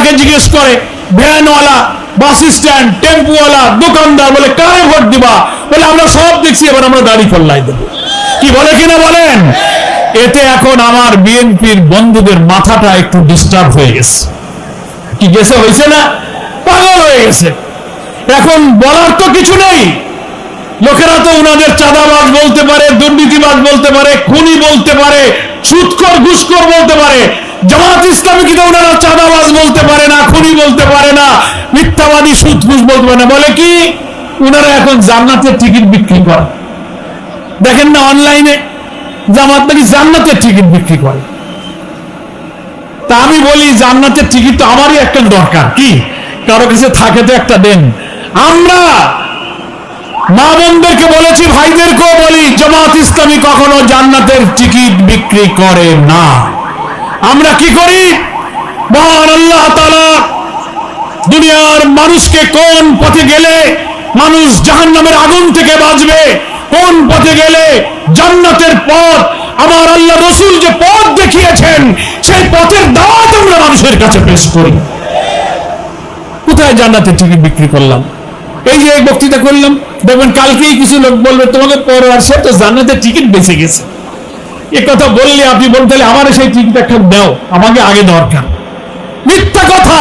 তাকে জিজ্ঞেস করে, ভ্যানওয়ালা, বাস স্ট্যান্ড, টেম্পুওয়ালা, দোকানদার, বলে কারে ভোট দিবা? বলে আমরা সব দেখছি, এবার আমরা দাঁড়িপাল্লাই দেবো। কি বলে কিনা বলেন? এতে এখন আমার বিএনপির বন্ধুদের মাথাটা একটু ডিস্টার্ব হয়ে গেছে। কি গেছে, হয়েছে না? পাগল হয়ে গেছে। এখন বলার তো কিছু নেই। লোকেরা তো উনাদের চাঁদাবাজ বলতে পারে, দুর্নীতিবাজ বলতে পারে, খুনি বলতে পারে, সুদখোর ঘুষখোর বলতে পারে। জামাত ইসলামীকে তো উনারা চাঁদাবাজ বলতে পারে না, খুনি বলতে পারে না, মিথ্যাবাদী, সুদ ঘুষ বলতে পারে না। বলে কি? উনারা এখন জান্নাতের টিকিট বিক্রি করে। দেখেন না অনলাইনে, জামাত নাকি জান্নাতের টিকিট বিক্রি করে। তা আমি বলি, জান্নাতের টিকিট তো আমারই একটা দরকার। কি কারো কাছে থাকে তো একটা দেন। আমরা মা বোনদেরকে বলেছি, ভাইদেরকেও বলি, জামাত ইসলামী কখনো জান্নাতের টিকিট বিক্রি করে না। আমরা কি করি? মহান আল্লাহ তাআলা দুনিয়ার মানুষকে কোন পথে গেলে মানুষ জাহান্নামের আগুন থেকে বাঁচবে, কোন পথে গেলে জান্নাতের পথ, আমার আল্লাহ রাসূল যে পথ দেখিয়েছেন, সেই পথের দাওয়াত আমরা মানুষের কাছে পেশ করি। কোথায় জান্নাতের টিকিট বিক্রি করলাম? এই যে বক্তৃতা করলাম, দেখবেন কালকেই কিছু লোক বলবে, তোমাকে পরোয়ার সে তো জান্নাতের টিকিট বেঁচে গেছে। এ কথা বললে আপনি বলতে, আমার সেই টিকিট একটা দাও, আমাকে আগে দরকার। মিথ্যা কথা,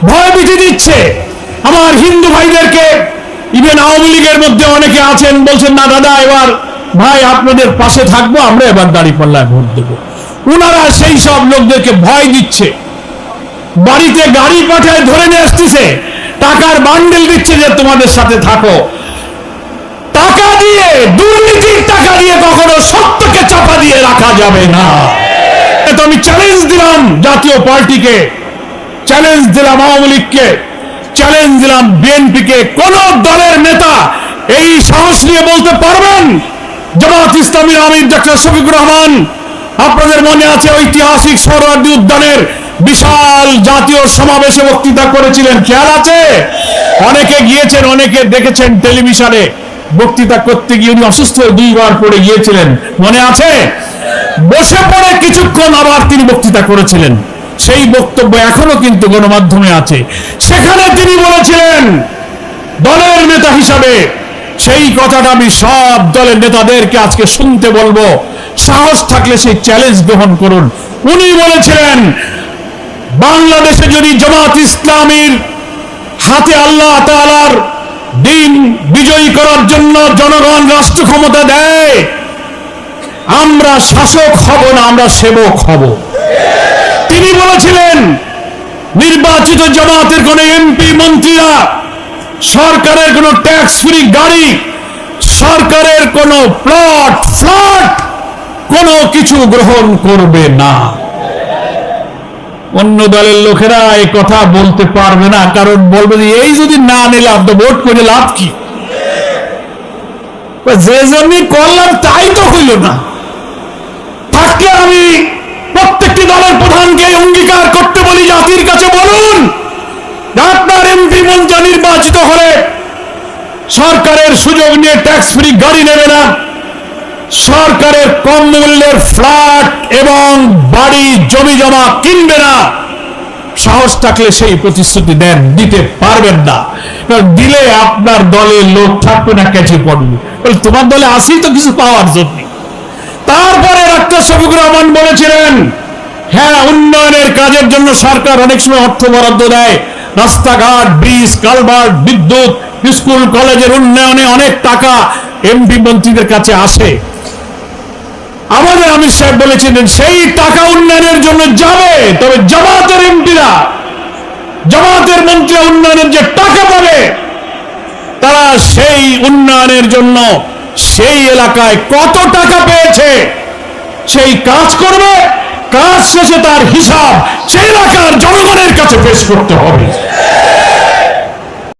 ভয়ভীতি দিচ্ছে আমার হিন্দু ভাইদেরকে। ইভেন আওয়ামী লীগের মধ্যে অনেকে আছেন, বলছেন না দাদা, এবার ভাই আপনাদের পাশে থাকবো, আমরা এবার দাঁড়িপাল্লায় ভোট দেবো। উনারা সেই সব লোকদেরকে ভয় দিচ্ছে, বাড়িতে গাড়ি পাঠায় ধরে নিয়ে আসতেছে, টাকার বান্ডেল দিচ্ছে যে তোমাদের সাথে থাকো। টাকা দিয়ে, দুর্নীতির টাকা দিয়ে কখনো সত্যকে চাপা দিয়ে রাখা যাবে না। তো আমি চ্যালেঞ্জ দিলাম জাতীয় পার্টিকে, চ্যালেঞ্জ দিলাম আওয়ামী লীগকে, চ্যালেঞ্জ দিলাম বিএনপিকে। কোন দলের নেতা এই সাহস নিয়ে বলতে পারবেন জামাত ইসলামীর আমির ডক্টর শফিকুর রহমান, আপনাদের মনে আছে ঐতিহাসিক সোহরাওয়ার্দী উদ্যানের বিশাল জাতীয় সমাবেশে বক্তৃতা করেছিলেন, খেয়াল আছে? অনেকে গিয়েছেন, অনেকে দেখেছেন টেলিভিশনে। বক্তৃতা করতে গিয়ে উনি অসুস্থ হয়ে 2 বার পড়ে গিয়েছিলেন, মনে আছে? বসে পড়ে কিছুক্ষণ আবার তিনি বক্তৃতা করেছিলেন। সেই বক্তব্য এখনো কিন্তু গণমাধ্যমে আছে। সেখানে তিনি বলেছিলেন দলের নেতা হিসাবে, সেই কথাটা আমি সব দলের নেতাদেরকে আজকে শুনতে বলবো, সাহস থাকলে সেই চ্যালেঞ্জ গ্রহণ করুন। উনি বলেছিলেন, বাংলাদেশে যদি জামাত ইসলামীর হাতে আল্লাহ তাআলার দিন বিজয়ী করার জন্য জনগণ রাষ্ট্র ক্ষমতা দেয়, আমরা শাসক হব না, আমরা সেবক হব। তিনি বলেছিলেন, নির্বাচিত জামাতের কোন এমপি মন্ত্রীরা সরকারের কোন ট্যাক্স ফ্রি গাড়ি, সরকারের কোন প্লট ফ্ল্যাট কোনো কিছু গ্রহণ করবে না। অন্য দলের লোকেরা এই কথা বলতে পারবে না, কারণ বলবে যে এই যদি না নিলে আপনি ভোট করে লাভ কি? যে জন্যই করলাম তাই তো হইল না। থাকলে আমি প্রত্যেকটি দলের প্রধানকে অঙ্গীকার করতে বলি, জাতির কাছে বলুন, আপনার এমপি মন্ত্রী নির্বাচিত হলে সরকারের সুযোগ নিয়ে ট্যাক্স ফ্রি গাড়ি নেবে না, সরকারের কম মূল্যের ফ্ল্যাট এবং বাড়ি জমি জমা কিনবে না। সাহস থাকলে সেই প্রতিশ্রুতি দেন, দিতে পারবেন না, কারণ দিলে আপনার দলের লোক থাকবে না, কেচে পড়বে, বলে তোমার দলে আসি তো কিছু পাওয়ার জন্য। তারপরে ডক্টর শফিকুর রহমান বলেছিলেন, হ্যাঁ, উন্নয়নের কাজের জন্য সরকার অনেক সময় অর্থ বরাদ্দ দেয়, রাস্তাঘাট, ব্রিজ, কালভার্ট, বিদ্যুৎ, স্কুল কলেজের উন্নয়নে অনেক টাকা এমপি মন্ত্রীদের কাছে আসে। আমাদের আমির সাহেব বলেছিলেন, সেই টাকা উন্নয়নের জন্য যাবে, তবে জামাতের এমপিরা, জামাতের মন্ত্রী উন্নয়নের যে টাকা পাবে, তারা সেই উন্নয়নের জন্য সেই এলাকায় কত টাকা পেয়েছে সেই কাজ করবে, কাজ শেষে তার হিসাব সেই এলাকার জনগণের কাছে পেশ করতে হবে।